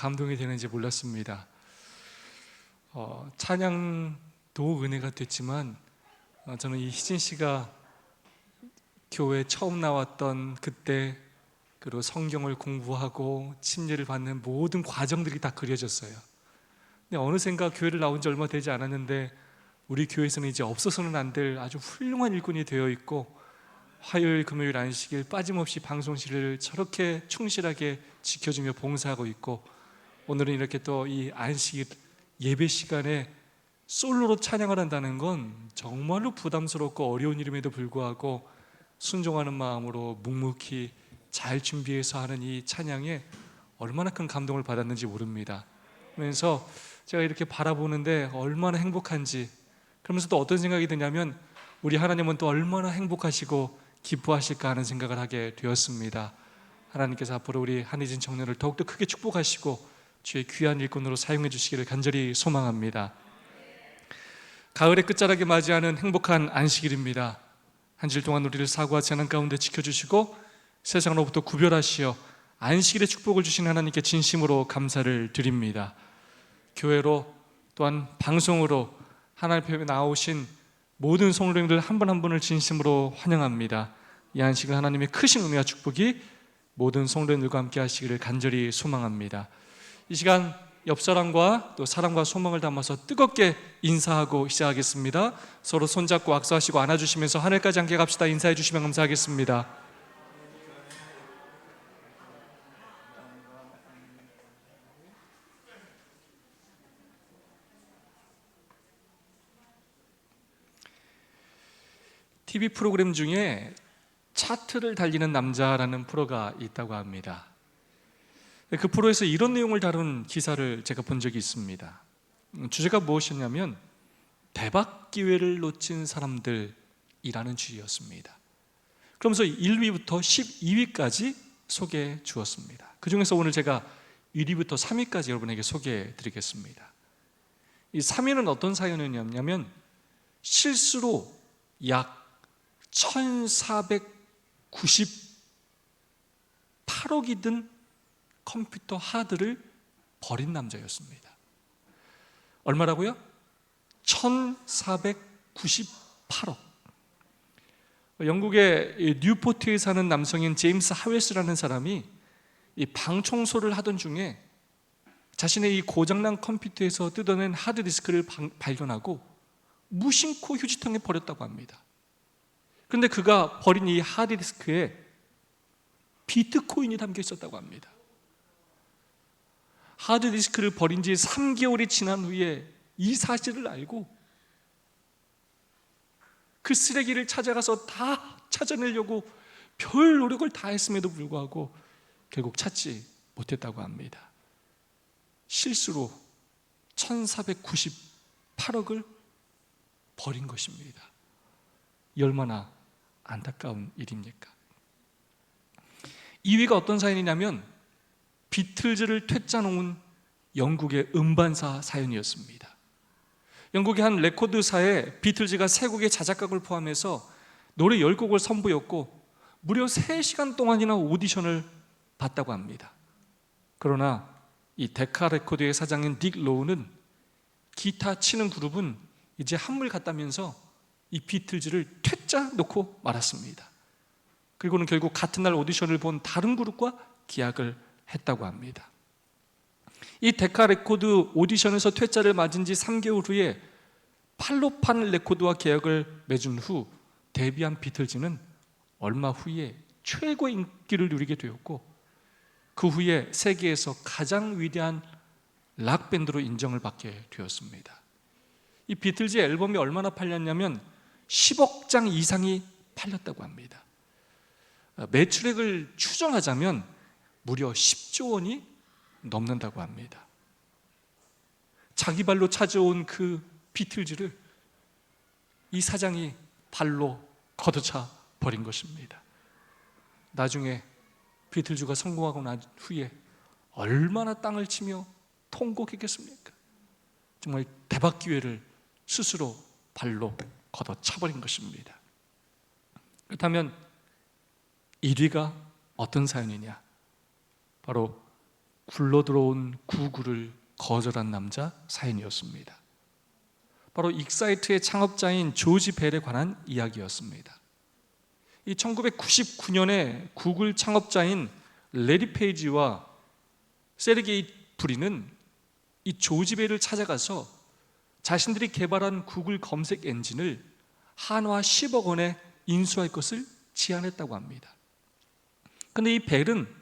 감동이 되는지 몰랐습니다. 찬양도 은혜가 됐지만 저는 이 희진 씨가 교회 처음 나왔던 그때, 그리고 성경을 공부하고 침례를 받는 모든 과정들이 다 그려졌어요. 근데 어느샌가 교회를 나온 지 얼마 되지 않았는데 우리 교회에서는 이제 없어서는 안 될 아주 훌륭한 일꾼이 되어 있고, 화요일, 금요일, 안식일 빠짐없이 방송실을 저렇게 충실하게 지켜주며 봉사하고 있고, 오늘은 이렇게 또 이 안식일 예배 시간에 솔로로 찬양을 한다는 건 정말로 부담스럽고 어려운 일임에도 불구하고 순종하는 마음으로 묵묵히 잘 준비해서 하는 이 찬양에 얼마나 큰 감동을 받았는지 모릅니다. 그러면서 제가 이렇게 바라보는데 얼마나 행복한지, 그러면서 또 어떤 생각이 드냐면 우리 하나님은 또 얼마나 행복하시고 기뻐하실까 하는 생각을 하게 되었습니다. 하나님께서 앞으로 우리 한희진 청년을 더욱더 크게 축복하시고 주의 귀한 일꾼으로 사용해 주시기를 간절히 소망합니다. 가을의 끝자락에 맞이하는 행복한 안식일입니다. 한 주일 동안 우리를 사고와 재난 가운데 지켜주시고 세상으로부터 구별하시어 안식일의 축복을 주신 하나님께 진심으로 감사를 드립니다. 교회로 또한 방송으로 하나님 앞에 나오신 모든 성도님들 한 분 한 분을 진심으로 환영합니다. 이 안식일 하나님의 크신 은혜와 축복이 모든 성도님들과 함께 하시기를 간절히 소망합니다. 이 시간 옆 사람과 또 사랑과 소망을 담아서 뜨겁게 인사하고 시작하겠습니다. 서로 손잡고 악수하시고 안아주시면서 하늘까지 함께 갑시다. 인사해 주시면 감사하겠습니다. TV 프로그램 중에 차트를 달리는 남자라는 프로가 있다고 합니다. 그 프로에서 이런 내용을 다룬 기사를 제가 본 적이 있습니다. 주제가 무엇이었냐면 대박 기회를 놓친 사람들이라는 주제였습니다. 그러면서 1위부터 12위까지 소개해 주었습니다. 그 중에서 오늘 제가 1위부터 3위까지 여러분에게 소개해 드리겠습니다. 이 3위는 어떤 사연이었냐면 실수로 약 1498억이 든 컴퓨터 하드를 버린 남자였습니다. 얼마라고요? 1498억. 영국의 뉴포트에 사는 남성인 제임스 하웨스라는 사람이 이 방 청소를 하던 중에 자신의 이 고장난 컴퓨터에서 뜯어낸 하드디스크를 발견하고 무심코 휴지통에 버렸다고 합니다. 그런데 그가 버린 이 하드디스크에 비트코인이 담겨 있었다고 합니다. 하드디스크를 버린 지 3개월이 지난 후에 이 사실을 알고 그 쓰레기를 찾아가서 다 찾아내려고 별 노력을 다했음에도 불구하고 결국 찾지 못했다고 합니다. 실수로 1498억을 버린 것입니다. 이 얼마나 안타까운 일입니까? 2위가 어떤 사연이냐면 비틀즈를 퇴짜 놓은 영국의 음반사 사연이었습니다. 영국의 한 레코드사에 비틀즈가 3곡의 자작곡을 포함해서 노래 10곡을 선보였고 무려 3시간 동안이나 오디션을 봤다고 합니다. 그러나 이 데카 레코드의 사장인 닉 로우는 기타 치는 그룹은 이제 한물 같다면서 이 비틀즈를 퇴짜 놓고 말았습니다. 그리고는 결국 같은 날 오디션을 본 다른 그룹과 계약을 했다고 합니다. 이 데카 레코드 오디션에서 퇴짜를 맞은 지 3개월 후에 팔로판 레코드와 계약을 맺은 후 데뷔한 비틀즈는 얼마 후에 최고의 인기를 누리게 되었고 그 후에 세계에서 가장 위대한 락밴드로 인정을 받게 되었습니다. 이 비틀즈의 앨범이 얼마나 팔렸냐면 10억 장 이상이 팔렸다고 합니다. 매출액을 추정하자면 무려 10조 원이 넘는다고 합니다. 자기 발로 찾아온 그 비틀즈를 이 사장이 발로 걷어차 버린 것입니다. 나중에 비틀즈가 성공하고 난 후에 얼마나 땅을 치며 통곡했겠습니까? 정말 대박 기회를 스스로 발로 걷어차버린 것입니다. 그렇다면 1위가 어떤 사연이냐? 바로 굴러들어온 구구를 거절한 남자 사연이었습니다. 바로 익사이트의 창업자인 조지 벨에 관한 이야기였습니다. 이 1999년에 구글 창업자인 레리 페이지와 세르게이 브린은 이 조지 벨을 찾아가서 자신들이 개발한 구글 검색 엔진을 한화 10억 원에 인수할 것을 제안했다고 합니다. 그런데 이 벨은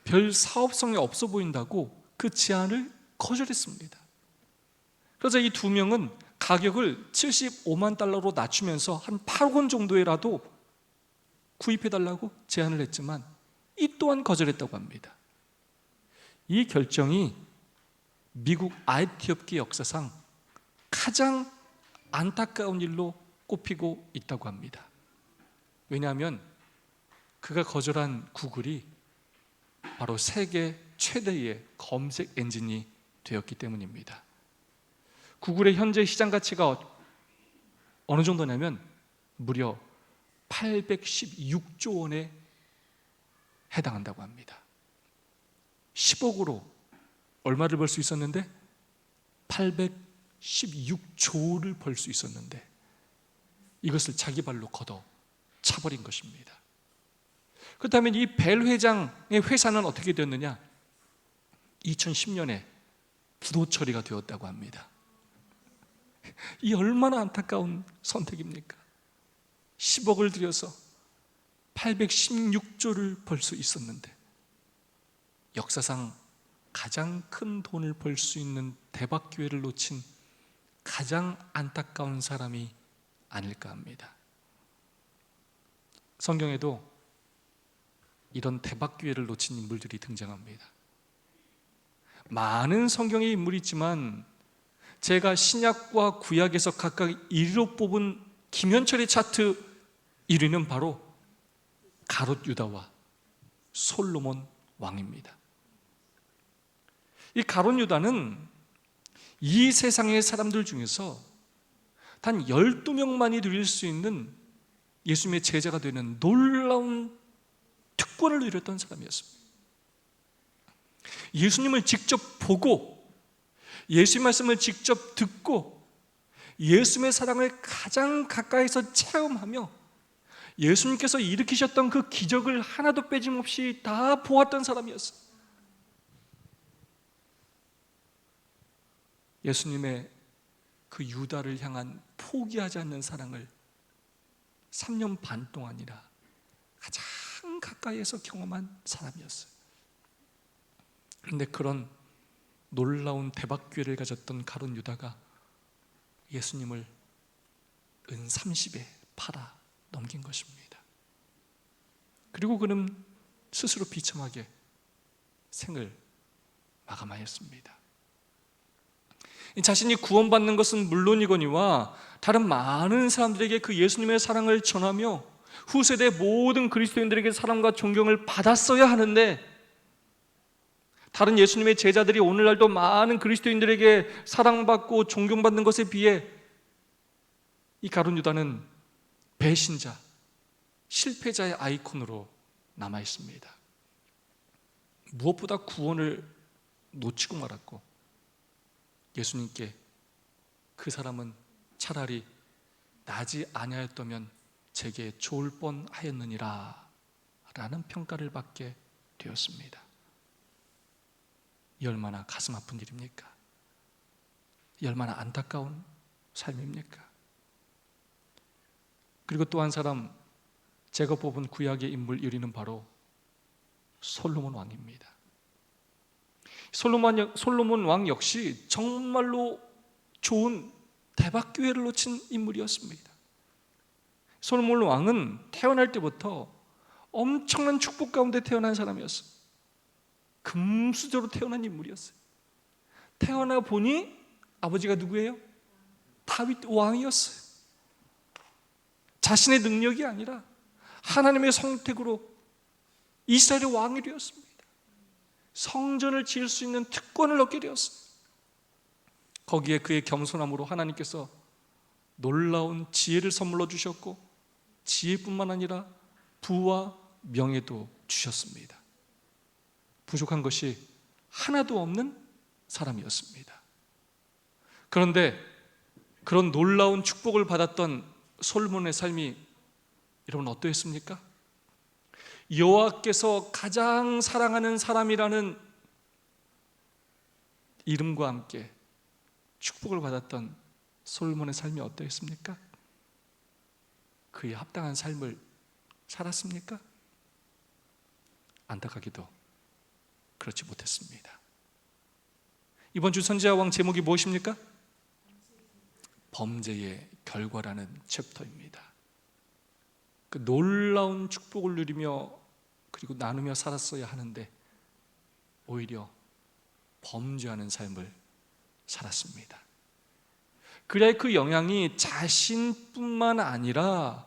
별 사업성이 없어 보인다고 그 제안을 거절했습니다. 그래서 이 두 명은 가격을 75만 달러로 낮추면서 한 8억 원 정도에라도 구입해달라고 제안을 했지만 이 또한 거절했다고 합니다. 이 결정이 미국 IT 업계 역사상 가장 안타까운 일로 꼽히고 있다고 합니다. 왜냐하면 그가 거절한 구글이 바로 세계 최대의 검색 엔진이 되었기 때문입니다. 구글의 현재 시장 가치가 어느 정도냐면 무려 816조 원에 해당한다고 합니다. 10억으로 얼마를 벌 수 있었는데 816조를 벌 수 있었는데 이것을 자기 발로 걷어 차버린 것입니다. 그렇다면 이 벨 회장의 회사는 어떻게 되었느냐? 2010년에 부도 처리가 되었다고 합니다. 이 얼마나 안타까운 선택입니까? 10억을 들여서 816조를 벌 수 있었는데 역사상 가장 큰 돈을 벌 수 있는 대박 기회를 놓친 가장 안타까운 사람이 아닐까 합니다. 성경에도 이런 대박 기회를 놓친 인물들이 등장합니다. 많은 성경의 인물이 있지만 제가 신약과 구약에서 각각 1위로 뽑은 김현철의 차트 1위는 바로 가롯 유다와 솔로몬 왕입니다. 이 가롯 유다는 이 세상의 사람들 중에서 단 12명만이 누릴 수 있는 예수님의 제자가 되는 놀라운 특권을 누렸던 사람이었습니다. 예수님을 직접 보고 예수의 말씀을 직접 듣고 예수님의 사랑을 가장 가까이서 체험하며 예수님께서 일으키셨던 그 기적을 하나도 빼짐없이 다 보았던 사람이었어요. 예수님의 그 유다를 향한 포기하지 않는 사랑을 3년 반 동안이나 가장 가까이에서 경험한 사람이었어요. 그런데 그런 놀라운 대박 기회를 가졌던 가룟 유다가 예수님을 은 30에 팔아 넘긴 것입니다. 그리고 그는 스스로 비참하게 생을 마감하였습니다. 자신이 구원받는 것은 물론이거니와 다른 많은 사람들에게 그 예수님의 사랑을 전하며 후세대 모든 그리스도인들에게 사랑과 존경을 받았어야 하는데 다른 예수님의 제자들이 오늘날도 많은 그리스도인들에게 사랑받고 존경받는 것에 비해 이 가룟 유다는 배신자, 실패자의 아이콘으로 남아 있습니다. 무엇보다 구원을 놓치고 말았고 예수님께 그 사람은 차라리 나지 아니하였다면 제게 좋을 뻔하였느니라 라는 평가를 받게 되었습니다. 이 얼마나 가슴 아픈 일입니까? 이 얼마나 안타까운 삶입니까? 그리고 또 한 사람, 제가 뽑은 구약의 인물 1위는 바로 솔로몬 왕입니다. 솔로몬 왕 역시 정말로 좋은 대박 기회를 놓친 인물이었습니다. 솔로몬 왕은 태어날 때부터 엄청난 축복 가운데 태어난 사람이었어요. 금수저로 태어난 인물이었어요. 태어나 보니 아버지가 누구예요? 다윗 왕이었어요. 자신의 능력이 아니라 하나님의 선택으로 이스라엘의 왕이 되었습니다. 성전을 지을 수 있는 특권을 얻게 되었어요. 거기에 그의 겸손함으로 하나님께서 놀라운 지혜를 선물로 주셨고 지혜뿐만 아니라 부와 명예도 주셨습니다. 부족한 것이 하나도 없는 사람이었습니다. 그런데 그런 놀라운 축복을 받았던 솔로몬의 삶이 여러분 어떠했습니까? 여호와께서 가장 사랑하는 사람이라는 이름과 함께 축복을 받았던 솔로몬의 삶이 어떠했습니까? 그에 합당한 삶을 살았습니까? 안타깝게도 그렇지 못했습니다. 이번 주 선지자 왕 제목이 무엇입니까? 범죄의 결과라는 챕터입니다. 그 놀라운 축복을 누리며 그리고 나누며 살았어야 하는데 오히려 범죄하는 삶을 살았습니다. 그래야 그 영향이 자신뿐만 아니라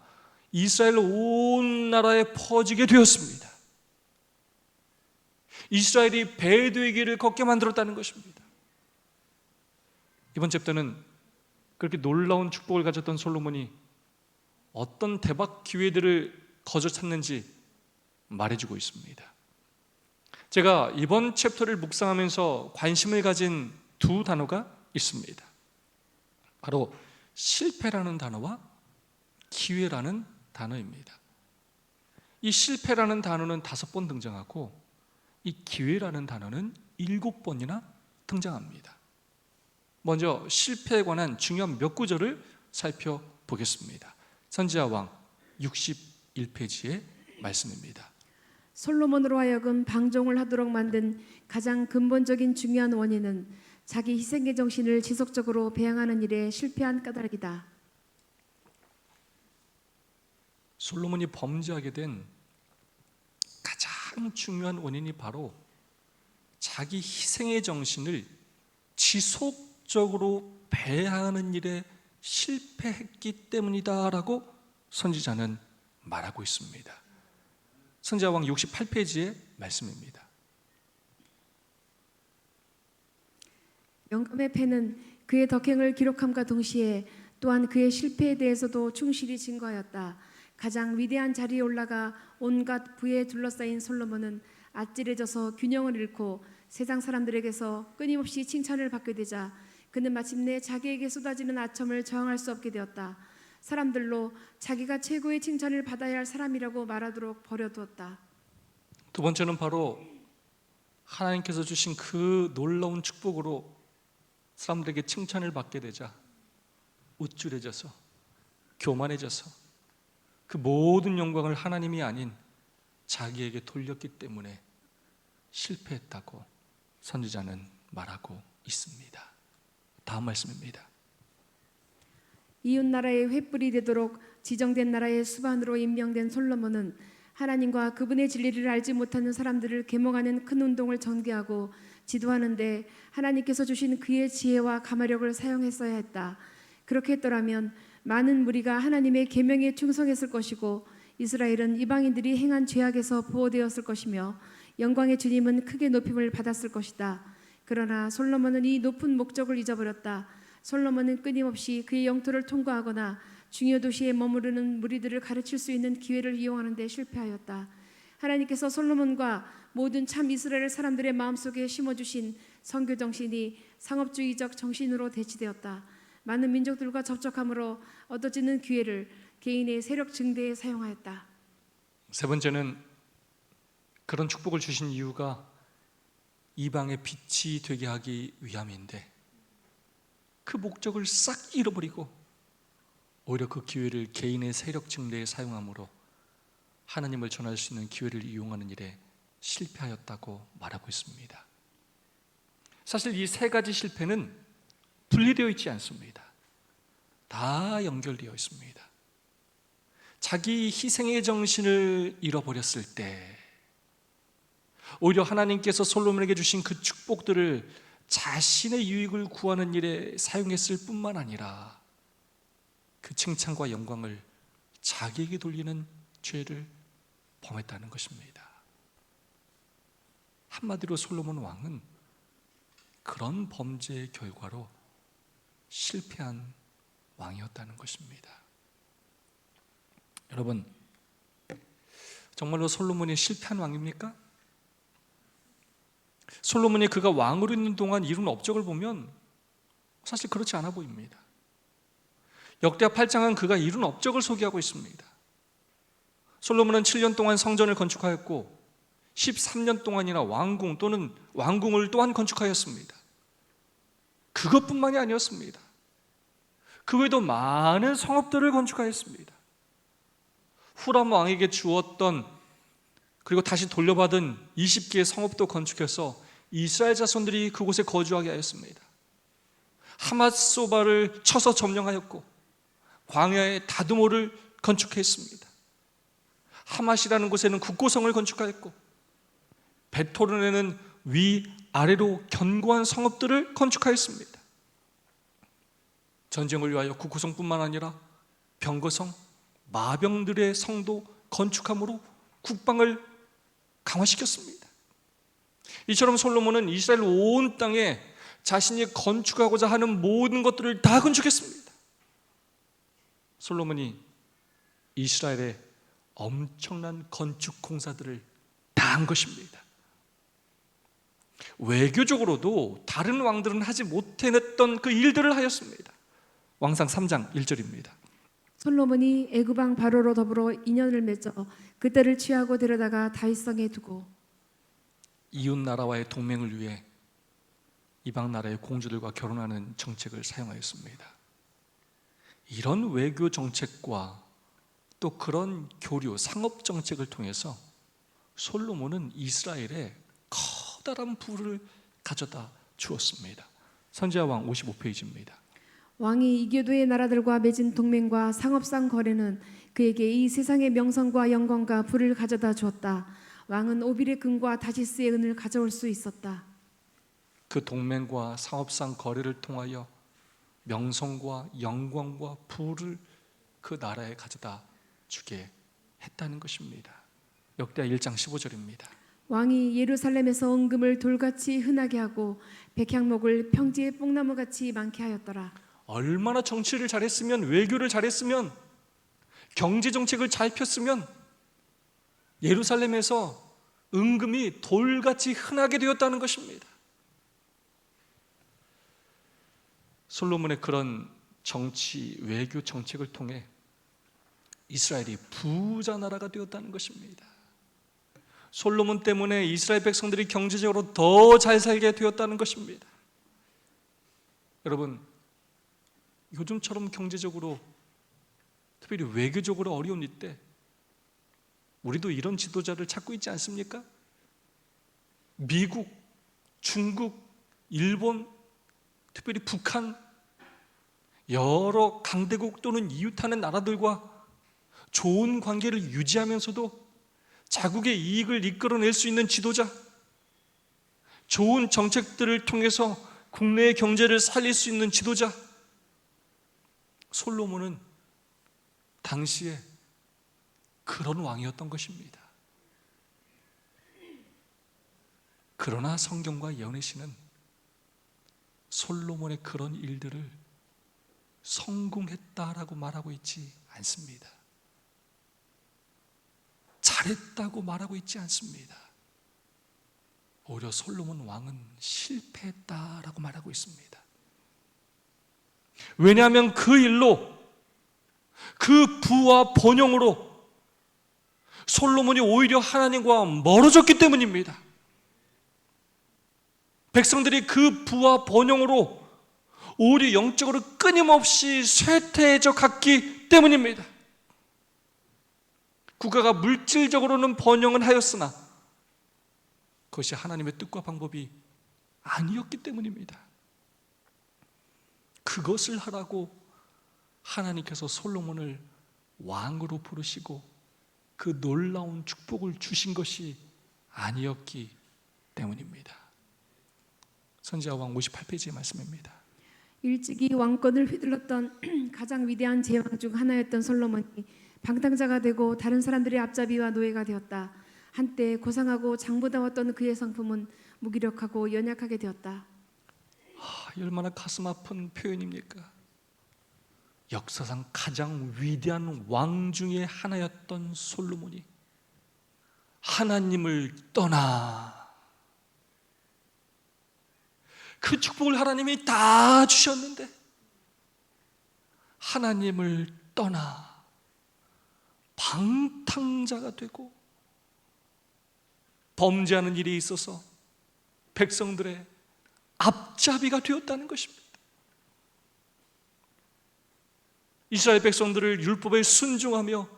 이스라엘 온 나라에 퍼지게 되었습니다. 이스라엘이 배도의 길을 걷게 만들었다는 것입니다. 이번 챕터는 그렇게 놀라운 축복을 가졌던 솔로몬이 어떤 대박 기회들을 거저 찾는지 말해주고 있습니다. 제가 이번 챕터를 묵상하면서 관심을 가진 두 단어가 있습니다. 바로 실패라는 단어와 기회라는 단어입니다. 이 실패라는 단어는 5번 등장하고 이 기회라는 단어는 7번이나 등장합니다. 먼저 실패에 관한 중요한 몇 구절을 살펴보겠습니다. 선지자 왕 61페이지의 말씀입니다. 솔로몬으로 하여금 방종을 하도록 만든 가장 근본적인 중요한 원인은 자기 희생의 정신을 지속적으로 배양하는 일에 실패한 까닭이다. 솔로몬이 범죄하게 된 가장 중요한 원인이 바로 자기 희생의 정신을 지속적으로 배양하는 일에 실패했기 때문이다라고 선지자는 말하고 있습니다. 선지자 왕 68페이지의 말씀입니다. 영감의 패는 그의 덕행을 기록함과 동시에 또한 그의 실패에 대해서도 충실히 증거하였다. 가장 위대한 자리에 올라가 온갖 부에 둘러싸인 솔로몬은 아찔해져서 균형을 잃고 세상 사람들에게서 끊임없이 칭찬을 받게 되자 그는 마침내 자기에게 쏟아지는 아첨을 저항할 수 없게 되었다. 사람들로 자기가 최고의 칭찬을 받아야 할 사람이라고 말하도록 버려두었다. 두 번째는 바로 하나님께서 주신 그 놀라운 축복으로 사람들에게 칭찬을 받게 되자 우쭐해져서 교만해져서 그 모든 영광을 하나님이 아닌 자기에게 돌렸기 때문에 실패했다고 선지자는 말하고 있습니다. 다음 말씀입니다. 이웃 나라의 횃불이 되도록 지정된 나라의 수반으로 임명된 솔로몬은 하나님과 그분의 진리를 알지 못하는 사람들을 계몽하는 큰 운동을 전개하고 지도하는데 하나님께서 주신 그의 지혜와 가마력을 사용했어야 했다. 그렇게 했더라면 많은 무리가 하나님의 계명에 충성했을 것이고 이스라엘은 이방인들이 행한 죄악에서 보호되었을 것이며 영광의 주님은 크게 높임을 받았을 것이다. 그러나 솔로몬은 이 높은 목적을 잊어버렸다. 솔로몬은 끊임없이 그의 영토를 통과하거나 중요 도시에 머무르는 무리들을 가르칠 수 있는 기회를 이용하는 데 실패하였다. 하나님께서 솔로몬과 모든 참 이스라엘 사람들의 마음속에 심어주신 선교 정신이 상업주의적 정신으로 대치되었다. 많은 민족들과 접촉함으로 얻어지는 기회를 개인의 세력 증대에 사용하였다. 세 번째는 그런 축복을 주신 이유가 이방의 빛이 되게 하기 위함인데 그 목적을 싹 잃어버리고 오히려 그 기회를 개인의 세력 증대에 사용함으로 하나님을 전할 수 있는 기회를 이용하는 일에 실패하였다고 말하고 있습니다. 사실 이 세 가지 실패는 분리되어 있지 않습니다. 다 연결되어 있습니다. 자기 희생의 정신을 잃어버렸을 때 오히려 하나님께서 솔로몬에게 주신 그 축복들을 자신의 유익을 구하는 일에 사용했을 뿐만 아니라 그 칭찬과 영광을 자기에게 돌리는 죄를 범했다는 것입니다. 한마디로 솔로몬 왕은 그런 범죄의 결과로 실패한 왕이었다는 것입니다. 여러분, 정말로 솔로몬이 실패한 왕입니까? 솔로몬이 그가 왕으로 있는 동안 이룬 업적을 보면 사실 그렇지 않아 보입니다. 역대하 8장은 그가 이룬 업적을 소개하고 있습니다. 솔로몬은 7년 동안 성전을 건축하였고 13년 동안이나 왕궁 또는 왕궁을 또한 건축하였습니다. 그것뿐만이 아니었습니다. 그 외에도 많은 성읍들을 건축하였습니다. 후람 왕에게 주었던 그리고 다시 돌려받은 20개의 성읍도 건축해서 이스라엘 자손들이 그곳에 거주하게 하였습니다. 하맛소바를 쳐서 점령하였고 광야의 다두모를 건축했습니다. 하맛이라는 곳에는 국고성을 건축하였고 베토른에는 위아래로 견고한 성읍들을 건축하였습니다. 전쟁을 위하여 국고성뿐만 아니라 병거성, 마병들의 성도 건축함으로 국방을 강화시켰습니다. 이처럼 솔로몬은 이스라엘 온 땅에 자신이 건축하고자 하는 모든 것들을 다 건축했습니다. 솔로몬이 이스라엘의 엄청난 건축 공사들을 다 한 것입니다. 외교적으로도 다른 왕들은 하지 못해냈던 그 일들을 하였습니다. 왕상 3장 1절입니다. 솔로몬이 애굽 왕 바로로 더불어 인연을 맺어 그때를 취하고 데려다가 다윗성에 두고 이웃 나라와의 동맹을 위해 이방 나라의 공주들과 결혼하는 정책을 사용하였습니다. 이런 외교 정책과 또 그런 교류, 상업 정책을 통해서 솔로몬은 이스라엘에 커다란 부를 가져다 주었습니다. 선지자 왕 55페이지입니다. 왕이 이교도의 나라들과 맺은 동맹과 상업상 거래는 그에게 이 세상의 명성과 영광과 부를 가져다 주었다. 왕은 오빌의 금과 다시스의 은을 가져올 수 있었다. 그 동맹과 상업상 거래를 통하여 명성과 영광과 부를 그 나라에 가져다 주게 했다는 것입니다. 역대하 1장 15절입니다. 왕이 예루살렘에서 은금을 돌같이 흔하게 하고 백향목을 평지의 뽕나무같이 많게 하였더라. 얼마나 정치를 잘했으면, 외교를 잘했으면, 경제정책을 잘 폈으면 예루살렘에서 은금이 돌같이 흔하게 되었다는 것입니다. 솔로몬의 그런 정치, 외교 정책을 통해 이스라엘이 부자 나라가 되었다는 것입니다. 솔로몬 때문에 이스라엘 백성들이 경제적으로 더 잘 살게 되었다는 것입니다. 여러분, 요즘처럼 경제적으로 특별히 외교적으로 어려운 이때 우리도 이런 지도자를 찾고 있지 않습니까? 미국, 중국, 일본, 특별히 북한, 여러 강대국 또는 이웃하는 나라들과 좋은 관계를 유지하면서도 자국의 이익을 이끌어낼 수 있는 지도자, 좋은 정책들을 통해서 국내의 경제를 살릴 수 있는 지도자, 솔로몬은 당시에 그런 왕이었던 것입니다. 그러나 성경과 예언의 시는 솔로몬의 그런 일들을 성공했다라고 말하고 있지 않습니다. 잘했다고 말하고 있지 않습니다. 오히려 솔로몬 왕은 실패했다라고 말하고 있습니다. 왜냐하면 그 일로, 그 부와 번영으로 솔로몬이 오히려 하나님과 멀어졌기 때문입니다. 백성들이 그 부와 번영으로 오히려 영적으로 끊임없이 쇠퇴해져 갔기 때문입니다. 국가가 물질적으로는 번영은 하였으나 그것이 하나님의 뜻과 방법이 아니었기 때문입니다. 그것을 하라고 하나님께서 솔로몬을 왕으로 부르시고 그 놀라운 축복을 주신 것이 아니었기 때문입니다. 선지자 왕 58페이지의 말씀입니다. 일찍이 왕권을 휘둘렀던 가장 위대한 제왕 중 하나였던 솔로몬이 방탕자가 되고 다른 사람들의 앞잡이와 노예가 되었다. 한때 고상하고 장보다웠던 그의 성품은 무기력하고 연약하게 되었다. 얼마나 가슴 아픈 표현입니까? 역사상 가장 위대한 왕 중에 하나였던 솔로몬이 하나님을 떠나 그 축복을 하나님이 다 주셨는데 하나님을 떠나 방탕자가 되고 범죄하는 일이 있어서 백성들의 앞잡이가 되었다는 것입니다. 이스라엘 백성들을 율법에 순종하며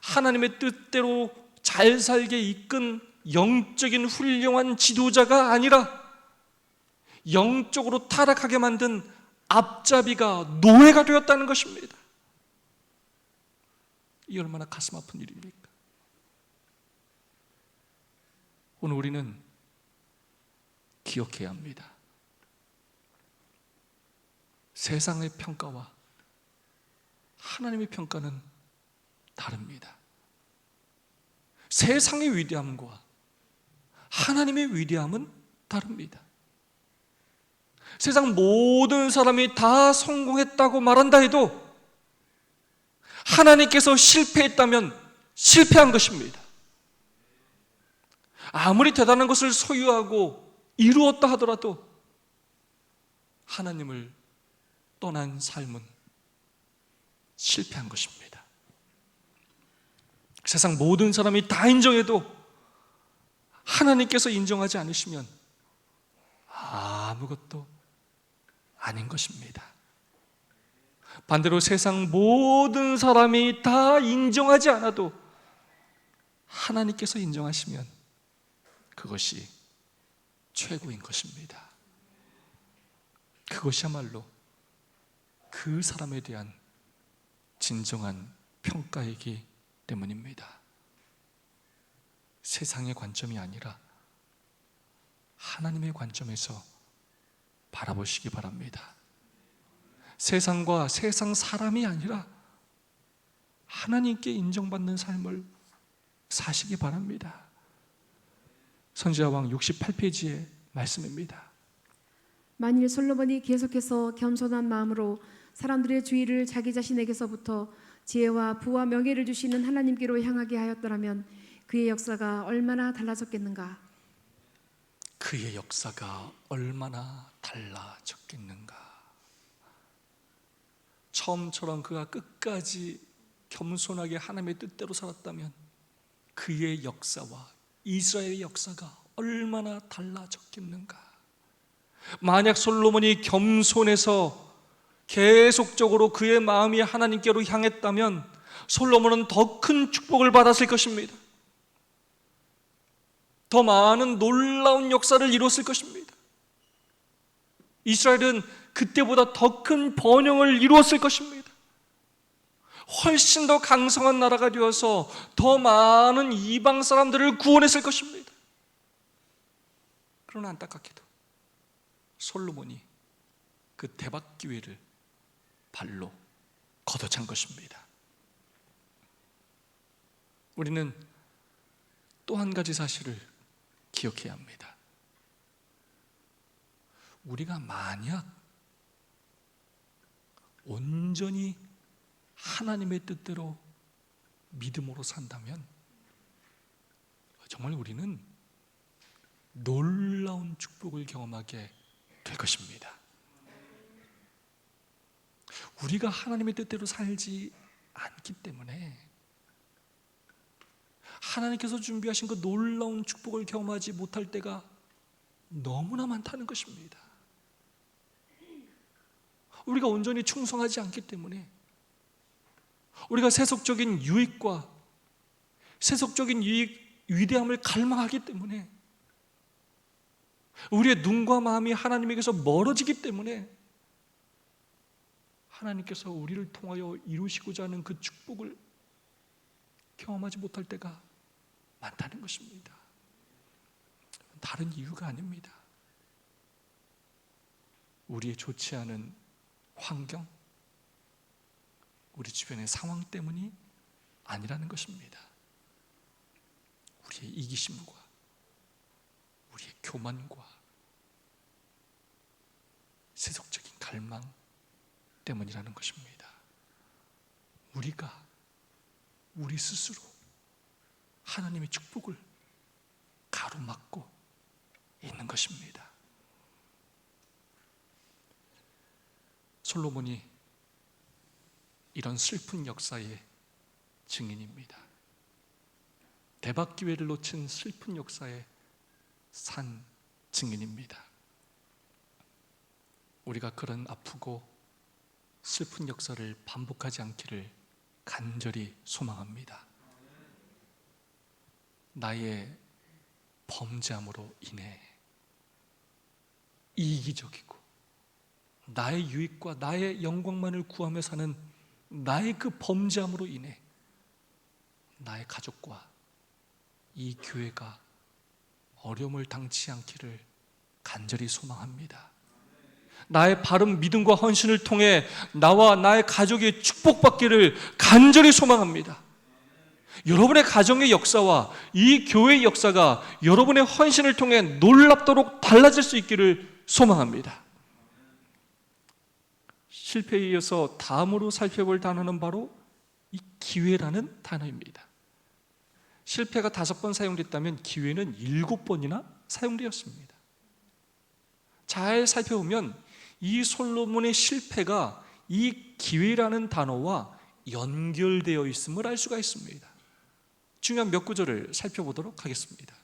하나님의 뜻대로 잘 살게 이끈 영적인 훌륭한 지도자가 아니라 영적으로 타락하게 만든 앞잡이가 노예가 되었다는 것입니다. 이 얼마나 가슴 아픈 일입니까? 오늘 우리는 기억해야 합니다. 세상의 평가와 하나님의 평가는 다릅니다. 세상의 위대함과 하나님의 위대함은 다릅니다. 세상 모든 사람이 다 성공했다고 말한다 해도 하나님께서 실패했다면 실패한 것입니다. 아무리 대단한 것을 소유하고 이루었다 하더라도 하나님을 떠난 삶은 실패한 것입니다. 세상 모든 사람이 다 인정해도 하나님께서 인정하지 않으시면 아무것도 아닌 것입니다. 반대로 세상 모든 사람이 다 인정하지 않아도 하나님께서 인정하시면 그것이 최고인 것입니다. 그것이야말로 그 사람에 대한 진정한 평가이기 때문입니다. 세상의 관점이 아니라 하나님의 관점에서 바라보시기 바랍니다. 세상과 세상 사람이 아니라 하나님께 인정받는 삶을 사시기 바랍니다. 선지자왕 68페이지의 말씀입니다. 만일 솔로몬이 계속해서 겸손한 마음으로 사람들의 주의를 자기 자신에게서부터 지혜와 부와 명예를 주시는 하나님께로 향하게 하였더라면 그의 역사가 얼마나 달라졌겠는가? 그의 역사가 얼마나 달라졌겠는가? 처음처럼 그가 끝까지 겸손하게 하나님의 뜻대로 살았다면 그의 역사와 이스라엘의 역사가 얼마나 달라졌겠는가? 만약 솔로몬이 겸손해서 계속적으로 그의 마음이 하나님께로 향했다면 솔로몬은 더 큰 축복을 받았을 것입니다. 더 많은 놀라운 역사를 이뤘을 것입니다. 이스라엘은 그때보다 더 큰 번영을 이루었을 것입니다. 훨씬 더 강성한 나라가 되어서 더 많은 이방 사람들을 구원했을 것입니다. 그러나 안타깝게도 솔로몬이 그 대박 기회를 발로 걷어찬 것입니다. 우리는 또 한 가지 사실을 기억해야 합니다. 우리가 만약 온전히 하나님의 뜻대로 믿음으로 산다면 정말 우리는 놀라운 축복을 경험하게 될 것입니다. 우리가 하나님의 뜻대로 살지 않기 때문에 하나님께서 준비하신 그 놀라운 축복을 경험하지 못할 때가 너무나 많다는 것입니다. 우리가 온전히 충성하지 않기 때문에 우리가 세속적인 유익과 세속적인 위대함을 갈망하기 때문에 우리의 눈과 마음이 하나님에게서 멀어지기 때문에 하나님께서 우리를 통하여 이루시고자 하는 그 축복을 경험하지 못할 때가 많다는 것입니다. 다른 이유가 아닙니다. 우리의 좋지 않은 환경, 우리 주변의 상황 때문이 아니라는 것입니다. 우리의 이기심과 우리의 교만과 세속적인 갈망 때문이라는 것입니다. 우리가 우리 스스로 하나님의 축복을 가로막고 있는 것입니다. 솔로몬이 이런 슬픈 역사의 증인입니다. 대박 기회를 놓친 슬픈 역사의 산 증인입니다. 우리가 그런 아프고 슬픈 역사를 반복하지 않기를 간절히 소망합니다. 나의 범죄함으로 인해 이기적이고 나의 유익과 나의 영광만을 구하며 사는 나의 그 범죄함으로 인해 나의 가족과 이 교회가 어려움을 당치 않기를 간절히 소망합니다. 나의 바른 믿음과 헌신을 통해 나와 나의 가족이 축복받기를 간절히 소망합니다. 여러분의 가정의 역사와 이 교회의 역사가 여러분의 헌신을 통해 놀랍도록 달라질 수 있기를 소망합니다. 실패에 이어서 다음으로 살펴볼 단어는 바로 이 기회라는 단어입니다. 실패가 5번 사용됐다면 기회는 7번이나 사용되었습니다. 잘 살펴보면 이 솔로몬의 실패가 이 기회라는 단어와 연결되어 있음을 알 수가 있습니다. 중요한 몇 구절을 살펴보도록 하겠습니다.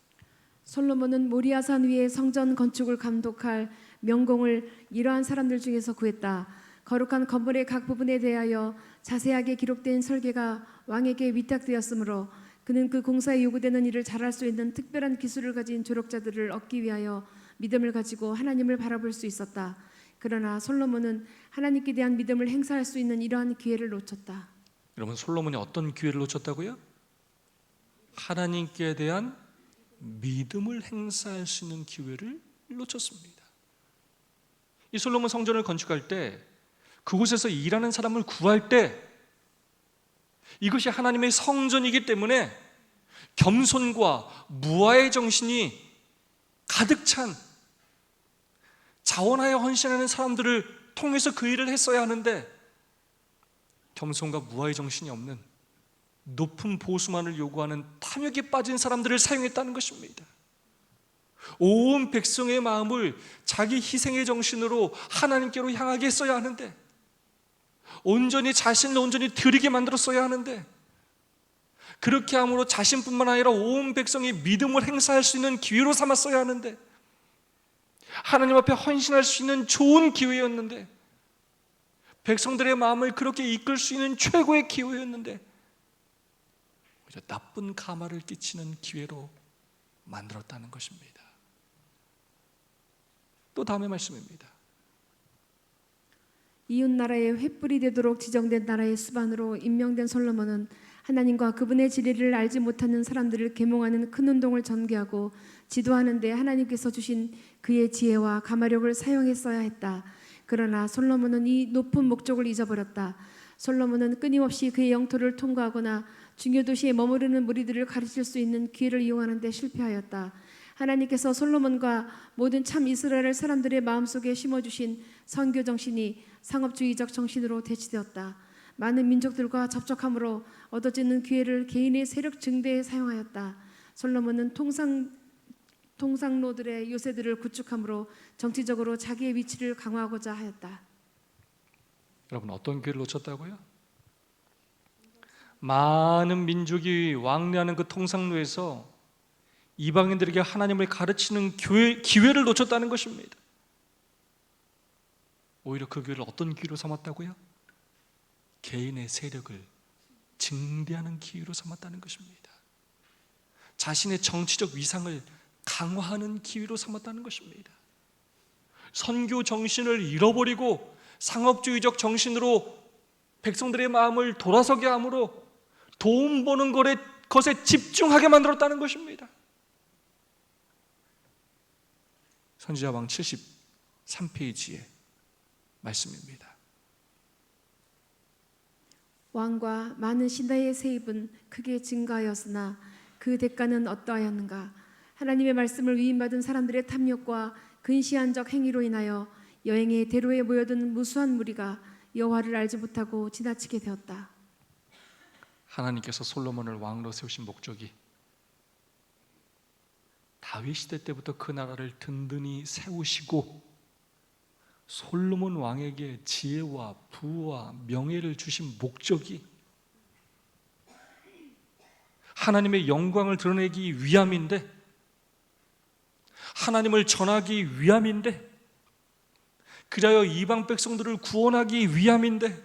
솔로몬은 모리아산 위에 성전 건축을 감독할 명공을 이러한 사람들 중에서 구했다. 거룩한 건물의 각 부분에 대하여 자세하게 기록된 설계가 왕에게 위탁되었으므로 그는 그 공사에 요구되는 일을 잘할 수 있는 특별한 기술을 가진 조력자들을 얻기 위하여 믿음을 가지고 하나님을 바라볼 수 있었다. 그러나 솔로몬은 하나님께 대한 믿음을 행사할 수 있는 이러한 기회를 놓쳤다. 여러분, 솔로몬이 어떤 기회를 놓쳤다고요? 하나님께 대한 믿음을 행사할 수 있는 기회를 놓쳤습니다. 이 솔로몬 성전을 건축할 때, 그곳에서 일하는 사람을 구할 때, 이것이 하나님의 성전이기 때문에 겸손과 무아의 정신이 가득 찬 자원하여 헌신하는 사람들을 통해서 그 일을 했어야 하는데, 겸손과 무아의 정신이 없는 높은 보수만을 요구하는 탐욕에 빠진 사람들을 사용했다는 것입니다. 온 백성의 마음을 자기 희생의 정신으로 하나님께로 향하게 했어야 하는데, 온전히 자신을 온전히 드리게 만들었어야 하는데, 그렇게 함으로 자신뿐만 아니라 온 백성이 믿음을 행사할 수 있는 기회로 삼았어야 하는데, 하나님 앞에 헌신할 수 있는 좋은 기회였는데, 백성들의 마음을 그렇게 이끌 수 있는 최고의 기회였는데, 나쁜 가마를 끼치는 기회로 만들었다는 것입니다. 또 다음의 말씀입니다. 이웃 나라의 횃불이 되도록 지정된 나라의 수반으로 임명된 솔로몬은 하나님과 그분의 진리를 알지 못하는 사람들을 계몽하는 큰 운동을 전개하고 지도하는 데 하나님께서 주신 그의 지혜와 가마력을 사용했어야 했다. 그러나 솔로몬은 이 높은 목적을 잊어버렸다. 솔로몬은 끊임없이 그의 영토를 통과하거나 중요 도시에 머무르는 무리들을 가르칠 수 있는 기회를 이용하는 데 실패하였다. 하나님께서 솔로몬과 모든 참 이스라엘 사람들의 마음속에 심어주신 선교 정신이 상업주의적 정신으로 대치되었다. 많은 민족들과 접촉함으로 얻어지는 기회를 개인의 세력 증대에 사용하였다. 솔로몬은 통상로들의 요새들을 구축함으로 정치적으로 자기의 위치를 강화하고자 하였다. 여러분, 어떤 기회를 놓쳤다고요? 많은 민족이 왕래하는 그 통상로에서 이방인들에게 하나님을 가르치는 기회를 놓쳤다는 것입니다. 오히려 그 기회를 어떤 기회로 삼았다고요? 개인의 세력을 증대하는 기회로 삼았다는 것입니다. 자신의 정치적 위상을 강화하는 기회로 삼았다는 것입니다. 선교 정신을 잃어버리고 상업주의적 정신으로 백성들의 마음을 돌아서게 함으로 돈 버는 것에 집중하게 만들었다는 것입니다. 선지자왕 73페이지의 말씀입니다. 왕과 많은 신하의 세입은 크게 증가하였으나 그 대가는 어떠하였는가? 하나님의 말씀을 위임받은 사람들의 탐욕과 근시안적 행위로 인하여 여행의 대로에 모여든 무수한 무리가 여호와를 알지 못하고 지나치게 되었다. 하나님께서 솔로몬을 왕으로 세우신 목적이 다윗 시대 때부터 그 나라를 든든히 세우시고 솔로몬 왕에게 지혜와 부와 명예를 주신 목적이 하나님의 영광을 드러내기 위함인데, 하나님을 전하기 위함인데, 그리하여 이방 백성들을 구원하기 위함인데,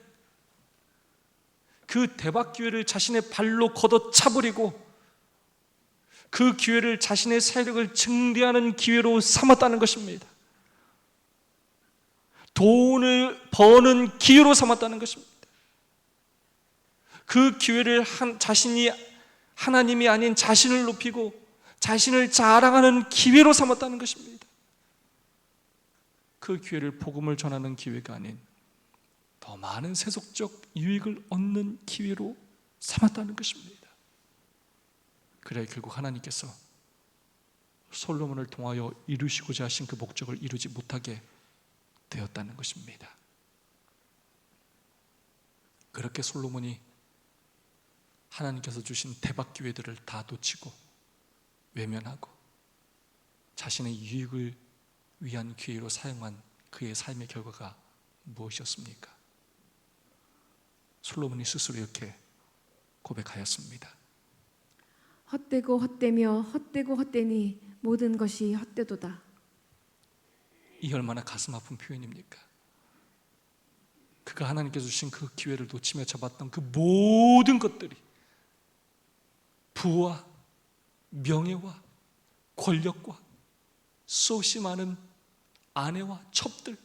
그 대박 기회를 자신의 발로 걷어차버리고 그 기회를 자신의 세력을 증대하는 기회로 삼았다는 것입니다. 돈을 버는 기회로 삼았다는 것입니다. 그 기회를 자신이 하나님이 아닌 자신을 높이고 자신을 자랑하는 기회로 삼았다는 것입니다. 그 기회를 복음을 전하는 기회가 아닌 더 많은 세속적 유익을 얻는 기회로 삼았다는 것입니다. 그래 결국 하나님께서 솔로몬을 통하여 이루시고자 하신 그 목적을 이루지 못하게 되었다는 것입니다. 그렇게 솔로몬이 하나님께서 주신 대박 기회들을 다 놓치고 외면하고 자신의 유익을 위한 기회로 사용한 그의 삶의 결과가 무엇이었습니까? 솔로몬이 스스로 이렇게 고백하였습니다. 헛되고 헛되며 헛되고 헛되니 모든 것이 헛되도다. 이 얼마나 가슴 아픈 표현입니까? 그가 하나님께서 주신 그 기회를 놓치며 잡았던 그 모든 것들이 부와 명예와 권력과 수없이 많은 아내와 첩들,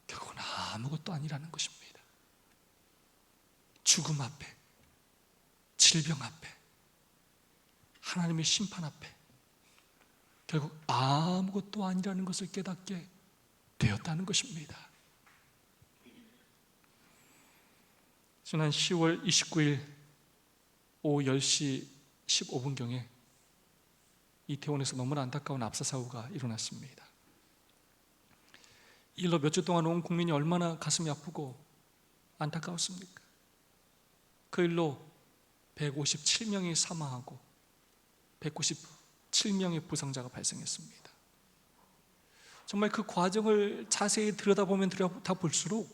결국은 아무것도 아니라는 것입니다. 죽음 앞에, 질병 앞에, 하나님의 심판 앞에 결국 아무것도 아니라는 것을 깨닫게 되었다는 것입니다. 지난 10월 29일 오후 10시 15분경에 이태원에서 너무나 안타까운 압사 사고가 일어났습니다. 이 일로 몇 주 동안 온 국민이 얼마나 가슴이 아프고 안타까웠습니까? 그 일로 157명이 사망하고 197명의 부상자가 발생했습니다. 정말 그 과정을 자세히 들여다보면 들여다볼수록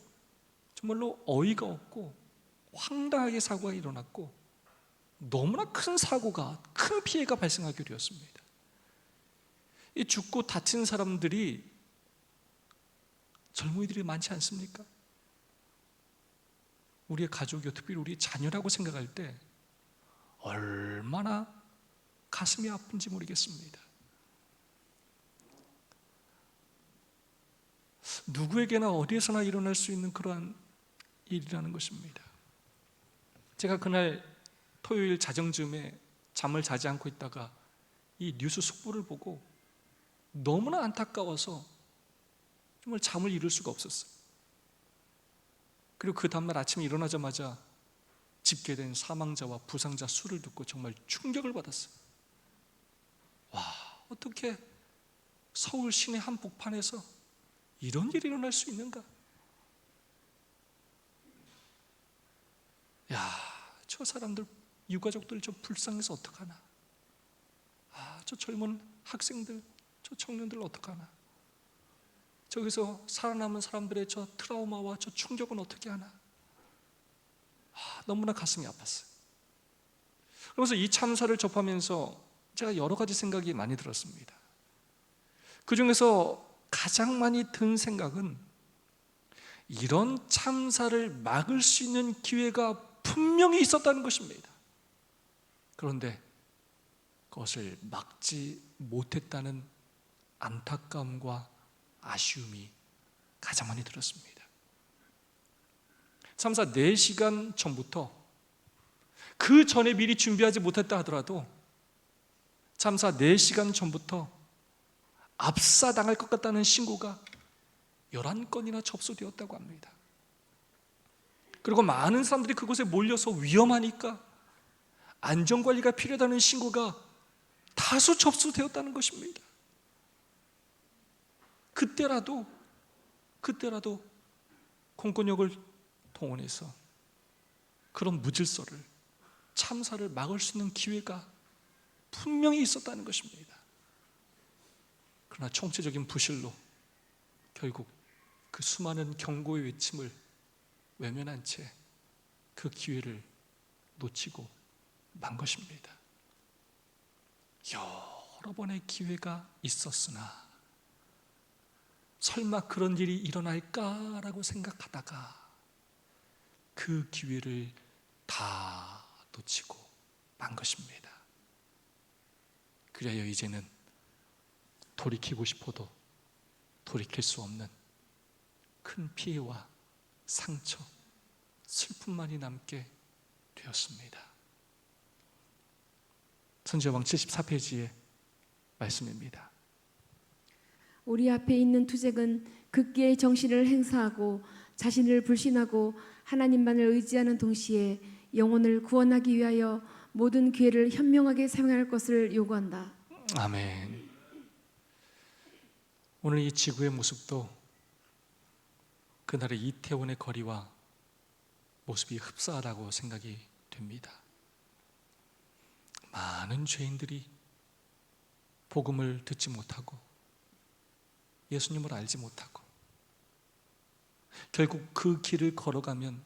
정말로 어이가 없고 황당하게 사고가 일어났고 너무나 큰 사고가, 큰 피해가 발생하기로 되었습니다. 이 죽고 다친 사람들이 젊은이들이 많지 않습니까? 우리의 가족이요, 특별히 우리 자녀라고 생각할 때 얼마나 가슴이 아픈지 모르겠습니다. 누구에게나 어디에서나 일어날 수 있는 그러한 일이라는 것입니다. 제가 그날 토요일 자정쯤에 잠을 자지 않고 있다가 이 뉴스 속보를 보고 너무나 안타까워서 정말 잠을 이룰 수가 없었어요. 그리고 그 다음날 아침에 일어나자마자 집계된 사망자와 부상자 수를 듣고 정말 충격을 받았어요. 와, 어떻게 서울 시내 한복판에서 이런 일이 일어날 수 있는가? 야, 저 사람들 유가족들 저 불쌍해서 어떡하나? 저 젊은 학생들, 저 청년들 어떡하나? 저기서 살아남은 사람들의 저 트라우마와 저 충격은 어떻게 하나? 너무나 가슴이 아팠어요. 그러면서 이 참사를 접하면서 제가 여러 가지 생각이 많이 들었습니다. 그 중에서 가장 많이 든 생각은 이런 참사를 막을 수 있는 기회가 분명히 있었다는 것입니다. 그런데 그것을 막지 못했다는 안타까움과 아쉬움이 가장 많이 들었습니다. 참사 4시간 전부터, 그 전에 미리 준비하지 못했다 하더라도 참사 4시간 전부터 압사당할 것 같다는 신고가 11건이나 접수되었다고 합니다. 그리고 많은 사람들이 그곳에 몰려서 위험하니까 안전관리가 필요하다는 신고가 다수 접수되었다는 것입니다. 그때라도 공권력을 동원해서 그런 무질서를, 참사를 막을 수 있는 기회가 분명히 있었다는 것입니다. 그러나 총체적인 부실로 결국 그 수많은 경고의 외침을 외면한 채 그 기회를 놓치고 만 것입니다. 여러 번의 기회가 있었으나 설마 그런 일이 일어날까라고 생각하다가 그 기회를 다 놓치고 만 것입니다. 그래야 이제는 돌이키고 싶어도 돌이킬 수 없는 큰 피해와 상처, 슬픔만이 남게 되었습니다. 선지자왕 74페이지의 말씀입니다. 우리 앞에 있는 투쟁은 극기의 정신을 행사하고 자신을 불신하고 하나님만을 의지하는 동시에 영혼을 구원하기 위하여 모든 기회를 현명하게 사용할 것을 요구한다. 아멘. 오늘 이 지구의 모습도 그날의 이태원의 거리와 모습이 흡사하다고 생각이 됩니다. 많은 죄인들이 복음을 듣지 못하고 예수님을 알지 못하고 결국 그 길을 걸어가면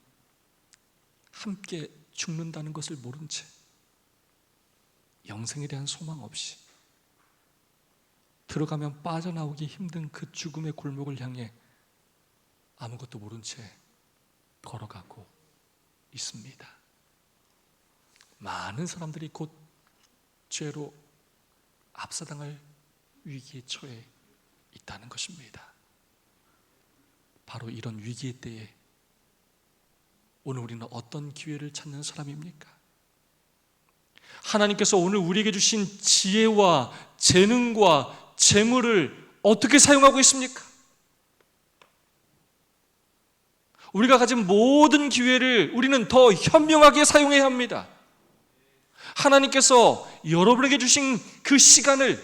함께 죽는다는 것을 모른 채 영생에 대한 소망 없이 들어가면 빠져나오기 힘든 그 죽음의 골목을 향해 아무것도 모른 채 걸어가고 있습니다. 많은 사람들이 곧 죄로 압사당할 위기에 처해 있다는 것입니다. 바로 이런 위기의 때에 오늘 우리는 어떤 기회를 찾는 사람입니까? 하나님께서 오늘 우리에게 주신 지혜와 재능과 재물을 어떻게 사용하고 있습니까? 우리가 가진 모든 기회를 우리는 더 현명하게 사용해야 합니다. 하나님께서 여러분에게 주신 그 시간을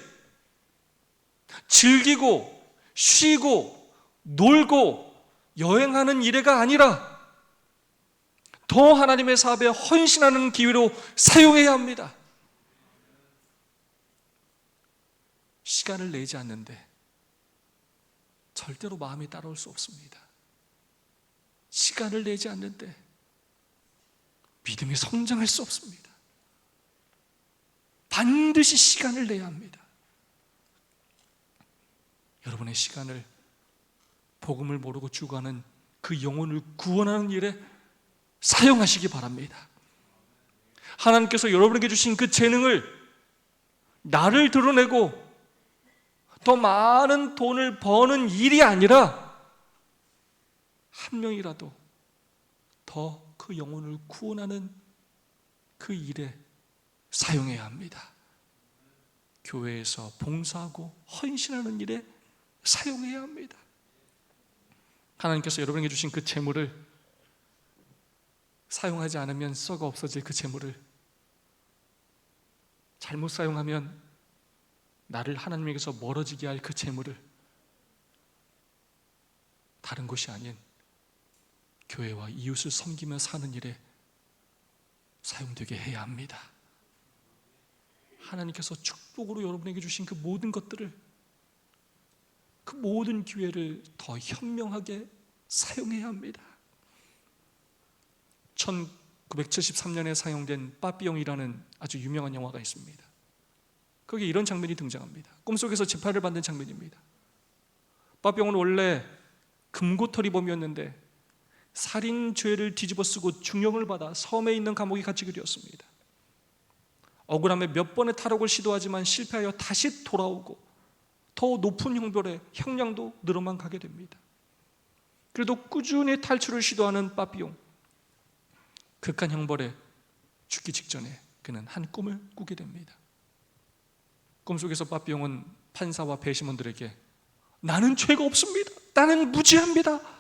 즐기고 쉬고 놀고 여행하는 일회가 아니라 더 하나님의 사업에 헌신하는 기회로 사용해야 합니다. 시간을 내지 않는데 절대로 마음이 따라올 수 없습니다. 시간을 내지 않는데 믿음이 성장할 수 없습니다. 반드시 시간을 내야 합니다. 여러분의 시간을 복음을 모르고 죽어가는 그 영혼을 구원하는 일에 사용하시기 바랍니다. 하나님께서 여러분에게 주신 그 재능을 나를 드러내고 더 많은 돈을 버는 일이 아니라 한 명이라도 더 그 영혼을 구원하는 그 일에 사용해야 합니다. 교회에서 봉사하고 헌신하는 일에 사용해야 합니다. 하나님께서 여러분에게 주신 그 재물을 사용하지 않으면 썩어 없어질 그 재물을 잘못 사용하면 나를 하나님에게서 멀어지게 할 그 재물을 다른 곳이 아닌 교회와 이웃을 섬기며 사는 일에 사용되게 해야 합니다. 하나님께서 축복으로 여러분에게 주신 그 모든 것들을, 그 모든 기회를 더 현명하게 사용해야 합니다. 1973년에 사용된 빠삐용이라는 아주 유명한 영화가 있습니다. 거기에 이런 장면이 등장합니다. 꿈속에서 재판을 받는 장면입니다. 빠삐용은 원래 금고털이범이었는데 살인죄를 뒤집어쓰고 중형을 받아 섬에 있는 감옥에 갇히게 되었습니다. 억울함에 몇 번의 탈옥을 시도하지만 실패하여 다시 돌아오고 더 높은 형벌에 형량도 늘어만 가게 됩니다. 그래도 꾸준히 탈출을 시도하는 빠삐용, 극한 형벌에 죽기 직전에 그는 한 꿈을 꾸게 됩니다. 꿈속에서 빠삐용은 판사와 배심원들에게 나는 죄가 없습니다, 나는 무죄합니다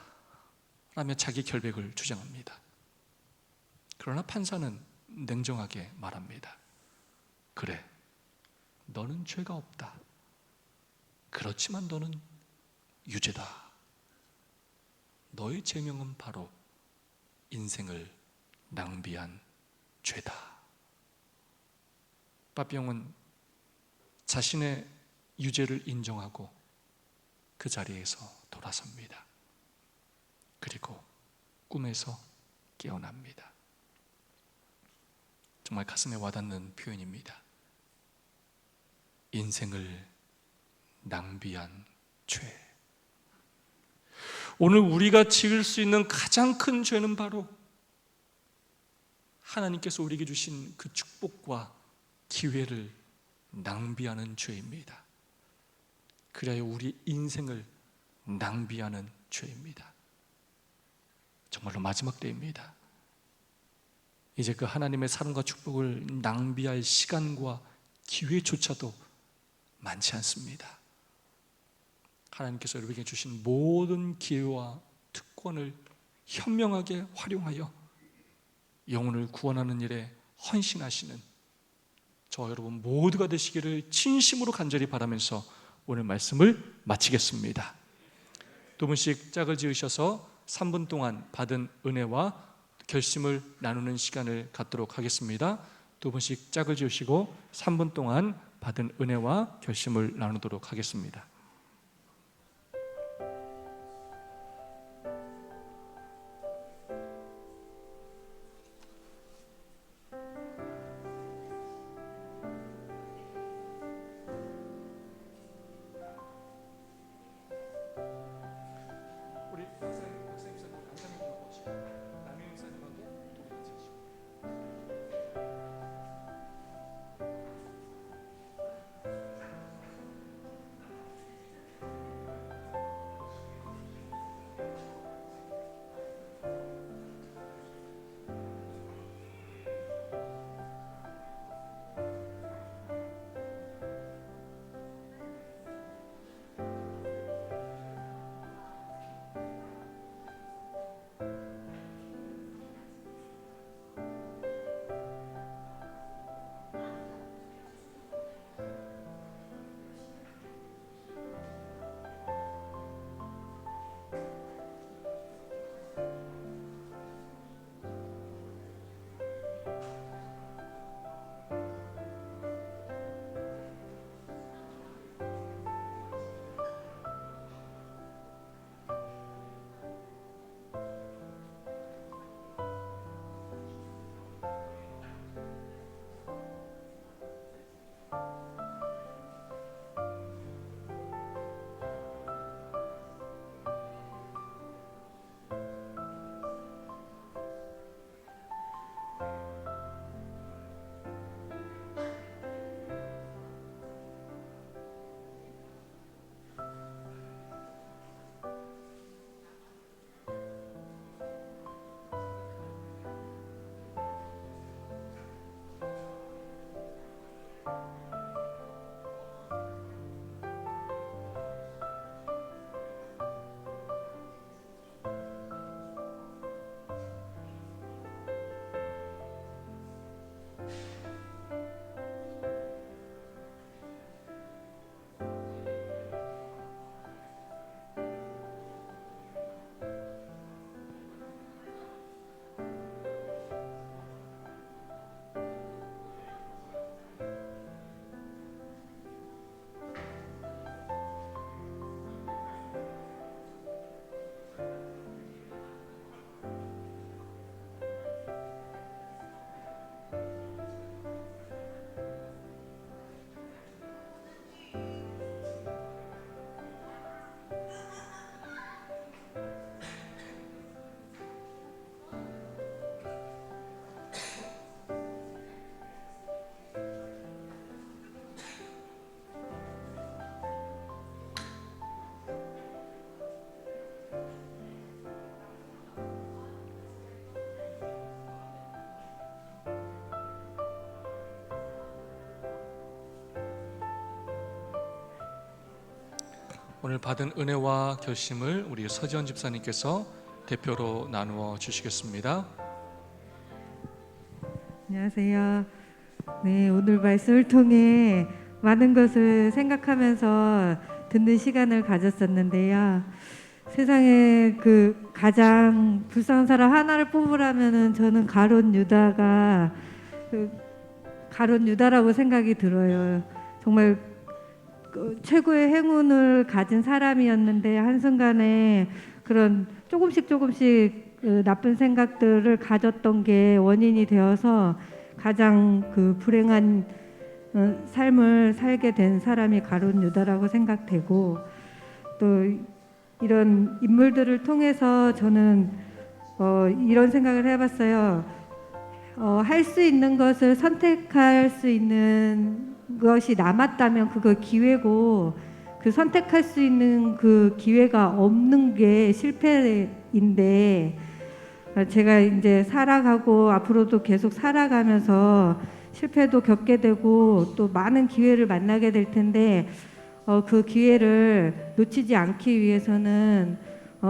라며 자기 결백을 주장합니다. 그러나 판사는 냉정하게 말합니다. 그래, 너는 죄가 없다. 그렇지만 너는 유죄다. 너의 죄명은 바로 인생을 낭비한 죄다. 빠삐용은 자신의 유죄를 인정하고 그 자리에서 돌아섭니다. 그리고 꿈에서 깨어납니다. 정말 가슴에 와닿는 표현입니다. 인생을 낭비한 죄. 오늘 우리가 지을 수 있는 가장 큰 죄는 바로 하나님께서 우리에게 주신 그 축복과 기회를 낭비하는 죄입니다. 그래야 우리 인생을 낭비하는 죄입니다. 정말로 마지막 때입니다. 이제 그 하나님의 사랑과 축복을 낭비할 시간과 기회조차도 많지 않습니다. 하나님께서 여러분에게 주신 모든 기회와 특권을 현명하게 활용하여 영혼을 구원하는 일에 헌신하시는 저와 여러분 모두가 되시기를 진심으로 간절히 바라면서 오늘 말씀을 마치겠습니다. 두 분씩 짝을 지으셔서 3분 동안 받은 은혜와 결심을 나누는 시간을 갖도록 하겠습니다. 두 분씩 짝을 지으시고 3분 동안 받은 은혜와 결심을 나누도록 하겠습니다. 우리 박사님 안사님하고 남희 목사님하고 둘이 같이 하시고. 오늘 받은 은혜와 결심을 우리 서지현 집사님께서 대표로 나누어 주시겠습니다. 안녕하세요. 네, 오늘 말씀을 통해 많은 것을 생각하면서 듣는 시간을 가졌었는데요. 세상에 그 가장 불쌍한 사람 하나를 뽑으라면은 저는 가룟 유다라고 생각이 들어요. 정말 그 최고의 행운을 가진 사람이었는데 한순간에 그런 조금씩 그 나쁜 생각들을 가졌던 게 원인이 되어서 가장 그 불행한 삶을 살게 된 사람이 가룟 유다라고 생각되고, 또 이런 인물들을 통해서 저는 이런 생각을 해봤어요. 할 수 있는 것을 선택할 수 있는 것이 남았다면 그거 기회고, 그 선택할 수 있는 그 기회가 없는 게 실패인데, 제가 이제 살아가고 앞으로도 계속 살아가면서 실패도 겪게 되고 또 많은 기회를 만나게 될 텐데, 그 기회를 놓치지 않기 위해서는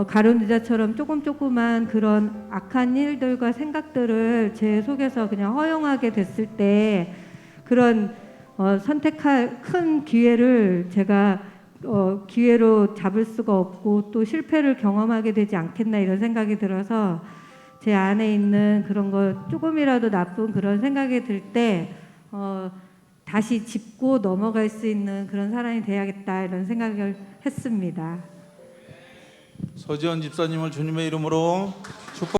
가룟 유다처럼 조그만 그런 악한 일들과 생각들을 제 속에서 그냥 허용하게 됐을 때 그런 선택할 큰 기회를 제가 기회로 잡을 수가 없고 또 실패를 경험하게 되지 않겠나, 이런 생각이 들어서 제 안에 있는 그런 거 조금이라도 나쁜 그런 생각이 들 때 다시 짚고 넘어갈 수 있는 그런 사람이 돼야겠다, 이런 생각을 했습니다. 서지원 집사님을 주님의 이름으로 축복.